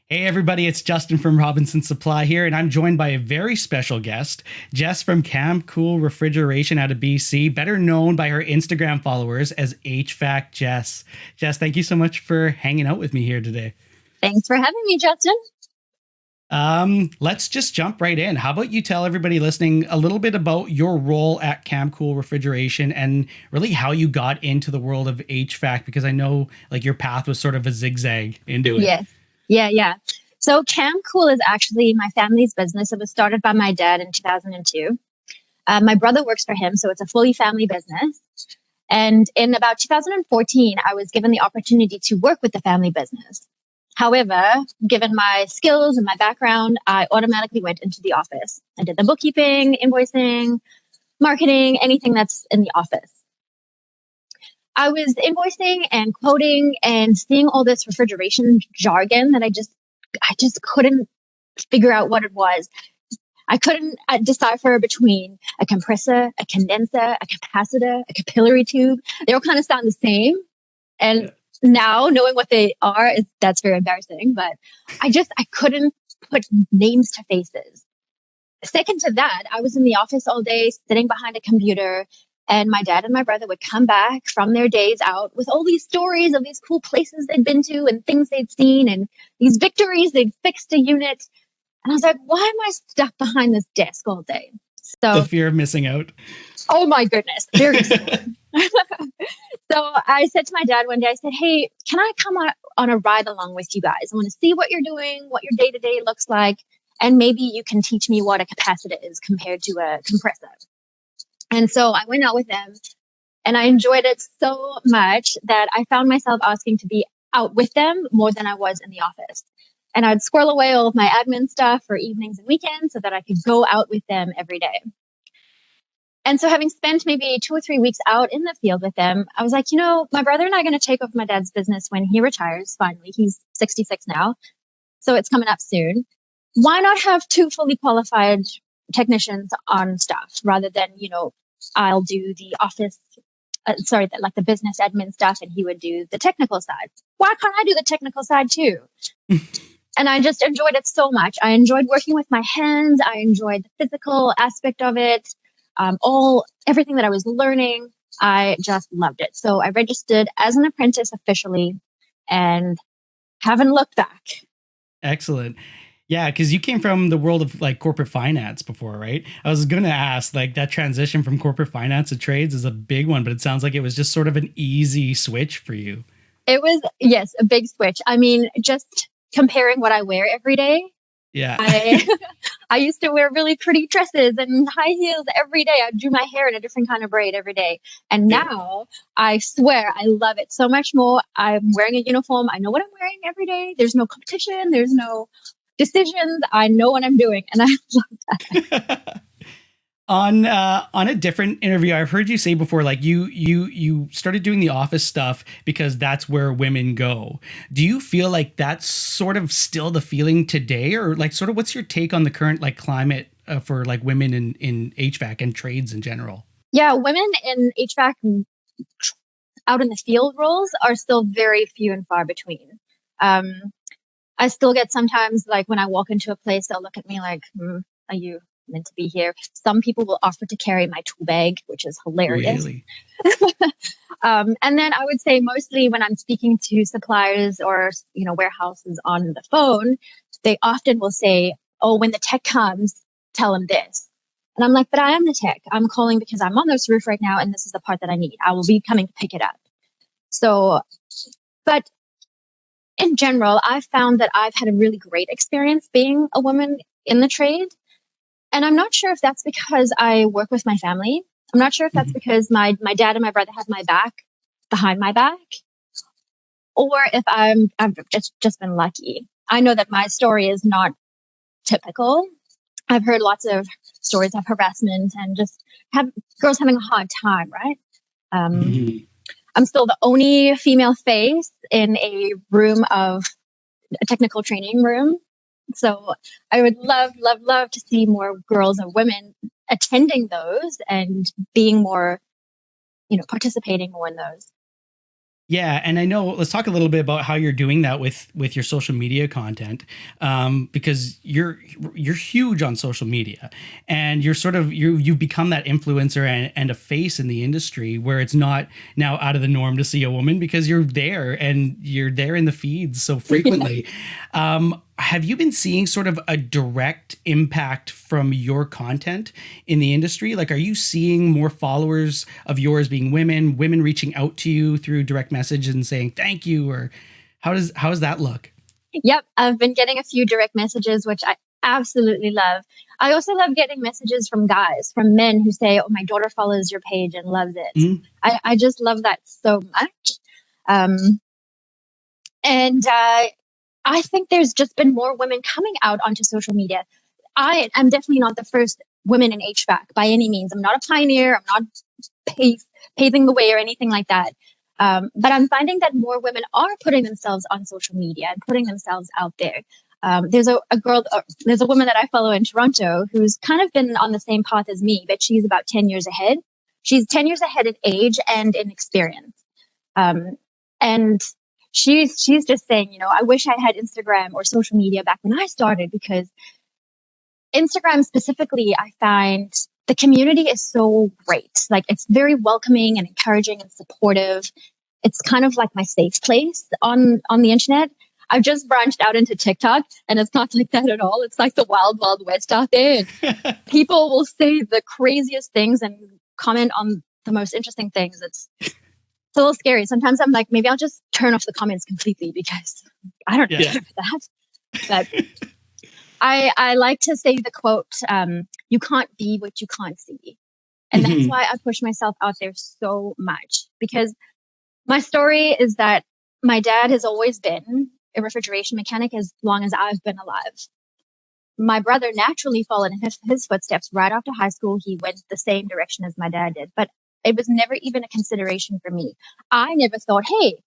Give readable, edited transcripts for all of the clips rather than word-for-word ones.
Hey everybody, it's Justin from Robinson Supply here, and I'm joined by a very special guest, Jess from Camp Cool Refrigeration out of BC, better known by her Instagram followers as HVAC Jess. Jess, thank you so much for hanging out with me here today. Thanks for having me, Justin. Let's just jump right in. How about you tell everybody listening a little bit about your role at Camp Cool Refrigeration and really how you got into the world of HVAC? Because I know like your path was sort of a zigzag into it. Yes. Yeah. So Camp Cool is actually my family's business. It was started by my dad in 2002. My brother works for him, so it's a fully family business. And in about 2014, I was given the opportunity to work with the family business. However, given my skills and my background, I automatically went into the office. I did the bookkeeping, invoicing, marketing, anything that's in the office. I was invoicing and quoting and seeing all this refrigeration jargon that I just couldn't figure out what it was. I couldn't decipher between a compressor, a condenser, a capacitor, a capillary tube. They all kind of sound the same. And now knowing what they are, that's very embarrassing. But I couldn't put names to faces. Second to that, I was in the office all day, sitting behind a computer, and my dad and my brother would come back from their days out with all these stories of these cool places they'd been to and things they'd seen and these victories they'd fixed a unit. And I was like, why am I stuck behind this desk all day? The So, fear of missing out. oh my goodness, seriously. So I said to my dad one day, I said, hey, can I come on a ride along with you guys? I want to see what you're doing, what your day to day looks like, and maybe you can teach me what a capacitor is compared to a compressor. And so I went out with them and I enjoyed it so much that I found myself asking to be out with them more than I was in the office. And I'd squirrel away all of my admin stuff for evenings and weekends so that I could go out with them every day. And so having spent maybe 2 or 3 weeks out in the field with them, I was like, my brother and I are going to take over my dad's business when he retires. Finally, he's 66 now. So it's coming up soon. Why not have two fully qualified technicians on staff rather than, I'll do the office, like the business admin stuff and he would do the technical side. Why can't I do the technical side too? And I just enjoyed it so much. I enjoyed working with my hands. I enjoyed the physical aspect of it. Everything that I was learning, I just loved it. So I registered as an apprentice officially and haven't looked back. Excellent. Yeah, because you came from the world of like corporate finance before, right? I was going to ask, like, that transition from corporate finance to trades is a big one, but it sounds like it was just sort of an easy switch for you. It was, yes, a big switch. I mean, just comparing what I wear every day, Yeah. I I used to wear really pretty dresses and high heels every day. I'd do my hair in a different kind of braid every day. And Yeah. now I swear I love it so much more. I'm wearing a uniform. I know what I'm wearing every day. There's no competition. There's no decisions. I know what I'm doing. And I love that. On a different interview, I've heard you say before, like you started doing the office stuff because that's where women go. Do you feel like that's sort of still the feeling today, or like sort of what's your take on the current like climate for like women in HVAC and trades in general? Yeah, women in HVAC out in the field roles are still very few and far between. Um, I still get sometimes like when I walk into a place, they'll look at me like, are you meant to be here? Some people will offer to carry my tool bag, which is hilarious. Really? And then I would say mostly when I'm speaking to suppliers or, warehouses on the phone, they often will say, oh, when the tech comes, tell them this. And I'm like, but I am the tech. I'm calling because I'm on this roof right now and this is the part that I need. I will be coming to pick it up. So, but in general, I've found that I've had a really great experience being a woman in the trade. And I'm not sure if that's because I work with my family. I'm not sure if that's Mhm. because my dad and my brother have my back behind my back, or if I've just been lucky. I know that my story is not typical. I've heard lots of stories of harassment and just have girls having a hard time, right? Um, Mhm. I'm still the only female face in a room of a technical training room. So I would love, love, love to see more girls and women attending those and being more, participating more in those. Yeah, and I know. Let's talk a little bit about how you're doing that with your social media content, because you're huge on social media, and you're sort of you've become that influencer and a face in the industry where it's not now out of the norm to see a woman because you're there in the feeds so frequently. Have you been seeing sort of a direct impact from your content in the industry? Like, are you seeing more followers of yours being women reaching out to you through direct message and saying thank you, or how does that look? Yep, I've been getting a few direct messages, which I absolutely love. I also love getting messages from guys, from men who say, "Oh, my daughter follows your page and loves it." Mm, I just love that so much. Um, and I think there's just been more women coming out onto social media. I am definitely not the first woman in HVAC by any means. I'm not a pioneer. I'm not pave, paving the way or anything like that. But I'm finding that more women are putting themselves on social media and putting themselves out there. There's a girl, there's a woman that I follow in Toronto who's kind of been on the same path as me, but she's about 10 years ahead. She's 10 years ahead in age and in experience. Um, and she's just saying, I wish I had Instagram or social media back when I started, because Instagram specifically, I find the community is so great. Like, it's very welcoming and encouraging and supportive. It's kind of like my safe place on the internet. I've just branched out into TikTok, and it's not like that at all. It's like the wild, wild west out there. And people will say the craziest things and comment on the most interesting things. It's a little scary. Sometimes I'm like, maybe I'll just turn off the comments completely, because I don't yeah. care for that. But I like to say the quote, "You can't be what you can't see." And that's Mhm. why I push myself out there so much, because my story is that my dad has always been a refrigeration mechanic as long as I've been alive. My brother naturally followed in his footsteps right after high school. He went the same direction as my dad did, but it was never even a consideration for me. I never thought, hey,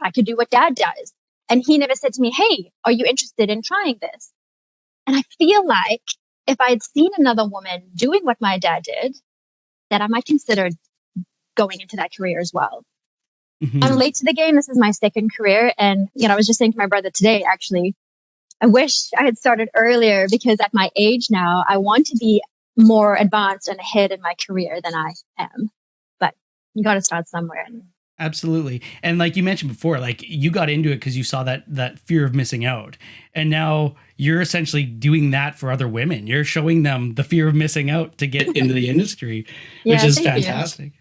I could do what dad does. And he never said to me, hey, are you interested in trying this? And I feel like if I had seen another woman doing what my dad did, that I might consider going into that career as well. I'm Mhm. late to the game. This is my second career. And, I was just saying to my brother today, actually, I wish I had started earlier, because at my age now, I want to be more advanced and ahead in my career than I am. But you got to start somewhere. Absolutely. And like you mentioned before, like you got into it because you saw that fear of missing out. And now you're essentially doing that for other women. You're showing them the fear of missing out to get into the industry, which Yeah, is thank you. fantastic.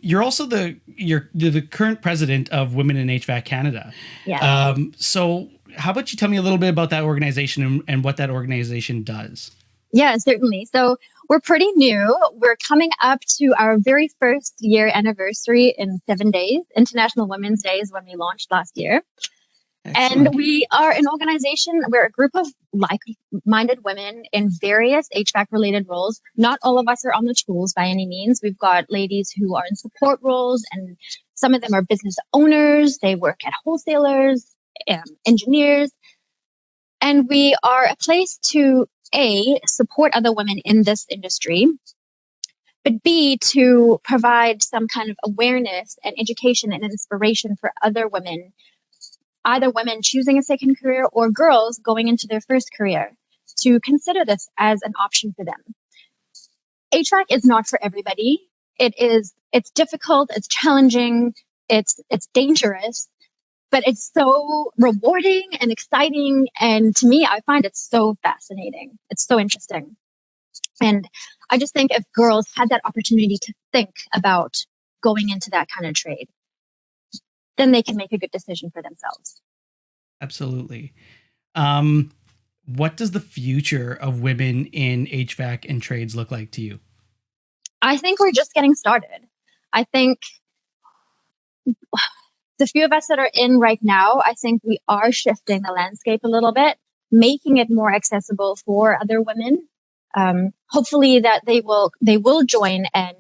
You're also you're the current president of Women in HVAC Canada. Yeah. So how about you tell me a little bit about that organization and what that organization does? Yeah, certainly. So we're pretty new. We're coming up to our very first year anniversary in 7 days. International Women's Day is when we launched last year. And Excellent. we are an organization, we're a group of like minded women in various HVAC related roles. Not all of us are on the tools by any means. We've got ladies who are in support roles, and some of them are business owners. They work at wholesalers, engineers. And we are a place to A, support other women in this industry, but B, to provide some kind of awareness and education and inspiration for other women, either women choosing a second career or girls going into their first career, to consider this as an option for them. HVAC is not for everybody. It's difficult, it's challenging, it's dangerous, but it's so rewarding and exciting. And to me, I find it so fascinating. It's so interesting. And I just think if girls had that opportunity to think about going into that kind of trade, then they can make a good decision for themselves. Absolutely. Um, what does the future of women in HVAC and trades look like to you? I think we're just getting started. I think the few of us that are in right now, I think we are shifting the landscape a little bit, making it more accessible for other women. Hopefully that they will join and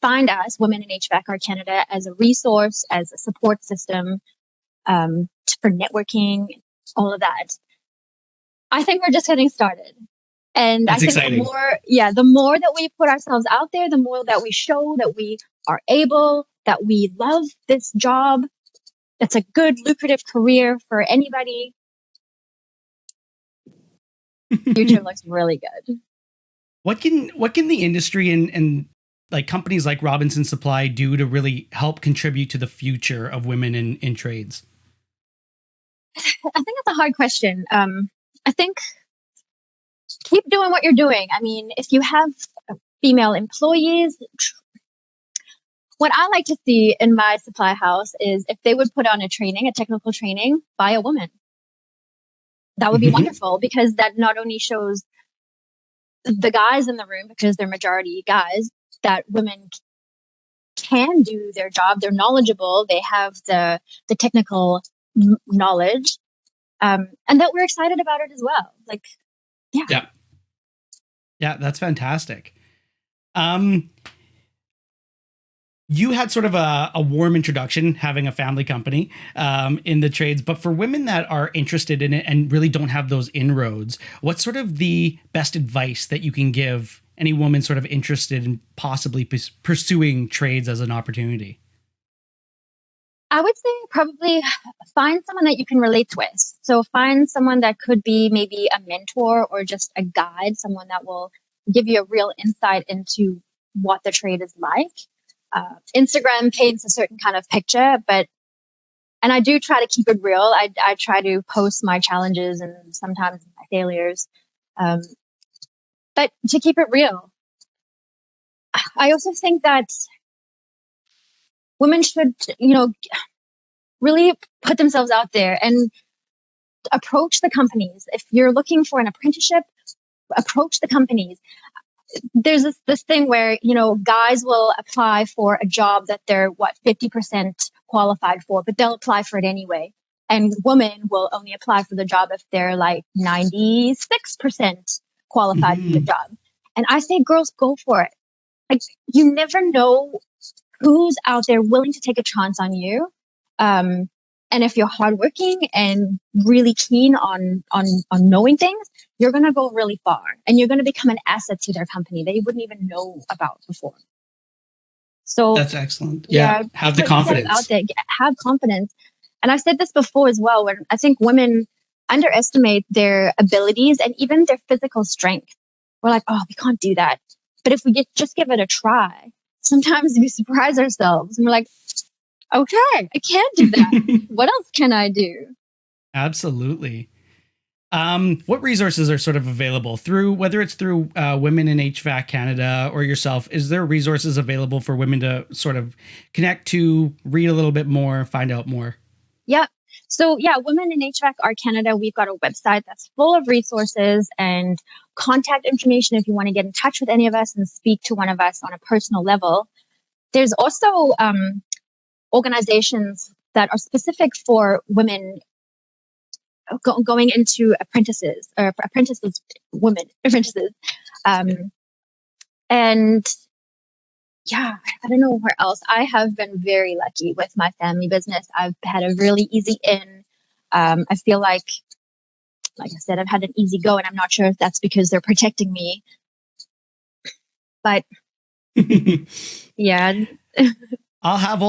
find us, Women in HVAC Canada, as a resource, as a support system, for networking, all of that. I think we're just getting started. And I That's think exciting. the more that we put ourselves out there, the more that we show that we are able, that we love this job. It's a good, lucrative career for anybody. Future looks really good. What can the industry and like companies like Robinson Supply do to really help contribute to the future of women in trades? I think that's a hard question. I think keep doing what you're doing. I mean, if you have female employees, what I like to see in my supply house is if they would put on a technical training by a woman. That would be wonderful, because that not only shows the guys in the room, because they're majority guys, that women can do their job. They're knowledgeable. They have the technical knowledge, and that we're excited about it as well. Like, yeah, that's fantastic. You had sort of a warm introduction having a family company in the trades, but for women that are interested in it and really don't have those inroads, what's sort of the best advice that you can give any woman sort of interested in possibly pursuing trades as an opportunity? I would say probably find someone that you can relate with. So find someone that could be maybe a mentor or just a guide, someone that will give you a real insight into what the trade is like. Instagram paints a certain kind of picture, and I do try to keep it real. I try to post my challenges and sometimes my failures, but to keep it real. I also think that women should, really put themselves out there and approach the companies. If you're looking for an apprenticeship, approach the companies. There's this thing where, guys will apply for a job that they're 50% qualified for, but they'll apply for it anyway. And women will only apply for the job if they're like 96% qualified for the job. And I say, girls, go for it. Like, you never know who's out there willing to take a chance on you. And if you're hardworking and really keen on knowing things, you're going to go really far, and you're going to become an asset to their company they wouldn't even know about before. So that's excellent. Yeah. Have the confidence out there. Have confidence. And I've said this before as well, when I think women underestimate their abilities and even their physical strength. We're like, oh, we can't do that. But if we just give it a try, sometimes we surprise ourselves and we're like, okay, I can do that. What else can I do? Absolutely. What resources are sort of available whether it's through Women in HVAC Canada or yourself? Is there resources available for women to sort of connect to, read a little bit more, find out more? Yeah. So Women in HVAC Canada, we've got a website that's full of resources and contact information if you want to get in touch with any of us and speak to one of us on a personal level. There's also organizations that are specific for women going into women apprentices. And I don't know where else. I have been very lucky with my family business. I've had a really easy in. I feel like I said, I've had an easy go, and I'm not sure if that's because they're protecting me. But yeah. I'll have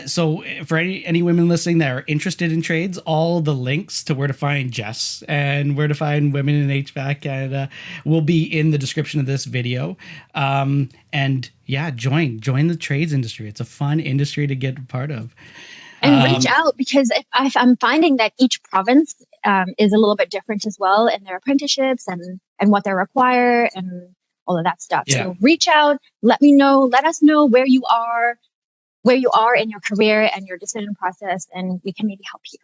so for any women listening that are interested in trades, all the links to where to find Jess and where to find Women in HVAC Canada will be in the description of this video. And join the trades industry. It's a fun industry to get a part of. And reach out, because if I'm finding that each province is a little bit different as well in their apprenticeships and what they require and all of that stuff. Yeah. So reach out, let us know where you are in your career and your decision process, and we can maybe help you.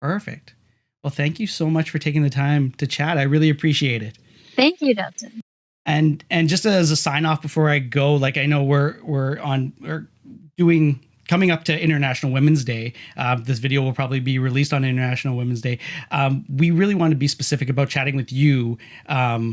Perfect. Well, thank you so much for taking the time to chat. I really appreciate it. Thank you, Dalton. And just as a sign off before I go, like, I know we're coming up to International Women's Day. This video will probably be released on International Women's Day. We really want to be specific about chatting with you,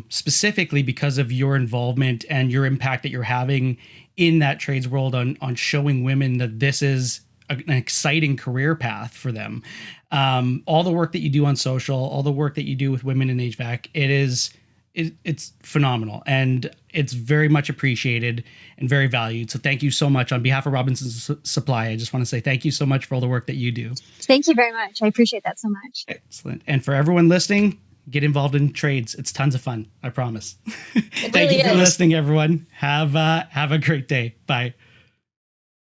specifically because of your involvement and your impact that you're having in that trades world on showing women that this is an exciting career path for them. All the work that you do on social, all the work that you do with Women in HVAC, it is it's phenomenal, and it's very much appreciated and very valued. So thank you so much on behalf of Robinson's Supply. I just want to say thank you so much for all the work that you do. Thank you very much. I appreciate that so much. Excellent. And for everyone listening, get involved in trades. It's tons of fun. I promise. Thank you for listening, everyone. Have a great day. Bye.